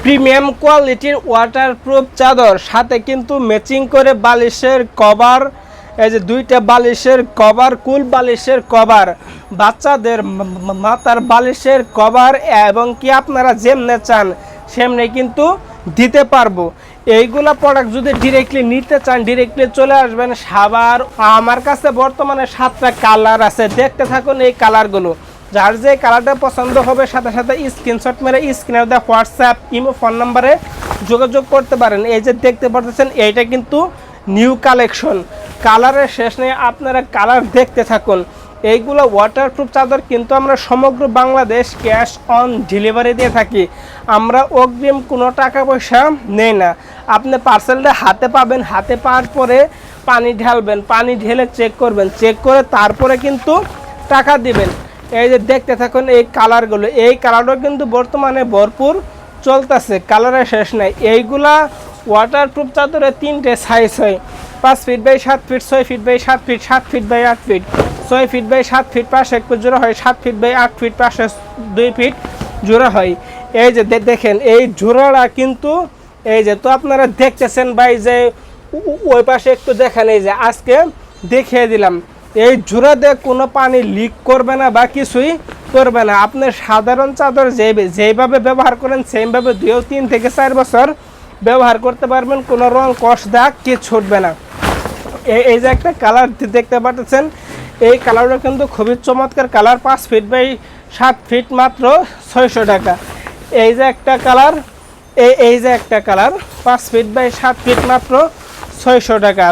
Premium কোয়ালিটির waterproof চাদর, সাথে কিন্তু ম্যাচিং করে বালিশের কভার, এই যে দুইটা বালিশের কভার, কুল বালিশের কভার, বাচ্চাদের মাথার বালিশের কভার, এবং কি আপনারা যেমনে চান সেমনি কিন্তু দিতে পারবো। এইগুলা প্রোডাক্ট যদি ডিরেক্টলি নিতে চান ডিরেক্টলি চলে আসবেন সাভার। আমার কাছে বর্তমানে 7টা কালার আছে, দেখতে থাকুন এই কালারগুলো। যার যে কালারটা পছন্দ হবে সাথে সাথে স্ক্রিনশট মেরে স্ক্রিনে দেওয়া হোয়াটসঅ্যাপ ইমো ফোন নাম্বারে যোগাযোগ করতে পারেন। এই যে দেখতে পাচ্ছেন এইটা কিন্তু নিউ কালেকশন, কালারের শেষ নেই, আপনারা কালার দেখতে থাকুন। এইগুলো ওয়াটারপ্রুফ চাদর কিন্তু আমরা সমগ্র বাংলাদেশ ক্যাশ অন ডেলিভারি দিয়ে থাকি। আমরা অগ্রিম কোনো টাকা পয়সা নেই না। আপনি পার্সেলটা হাতে পাবেন, হাতে পাওয়ার পরে পানি ঢালবেন, পানি ঢেলে চেক করবেন, চেক করে তারপরে কিন্তু টাকা দিবেন। এই যে দেখতে থাকুন এই কালারগুলো, এই কালারও কিন্তু বর্তমানে ভরপুর চলতেছে, কালারের শেষ নাই। এইগুলা ওয়াটারপ্রুফ চাদরে 3টে সাইজ হয়, 5 feet by 7 feet, 6 feet by 7 feet, 7 feet by 8 feet, 6 feet by 7 feet পাশে 1 ফিট জোড়া হয়, 7 ফিট বাই 8 ফিট পাশে 2 ফিট জোড়া হয়। এই যে দেখেন এই জোড়াটা কিন্তু এই যে তো আপনারা দেখতেছেন ভাই, যে ওই পাশে একটু দেখেন, এই যে আজকে দেখিয়ে দিলাম। এই জোড়া দিয়ে কোনো পানি লিক করবে না বা কিছুই করবে না। আপনি সাধারণ চাদর যেইভাবে ব্যবহার করেন সেইভাবে 2-3 থেকে 4 বছর ব্যবহার করতে পারবেন, কোনো রং কষ দাগ কি ছুটবে না। এই যে একটা কালার দেখতে পাচ্ছেন, এই কালারটা কিন্তু খুবই চমৎকার কালার, 5 ফিট বাই 7 ফিট মাত্র 600 টাকা। এই যে একটা কালার, এই যে একটা কালার 5 ফিট বাই 7 ফিট মাত্র 600 টাকা।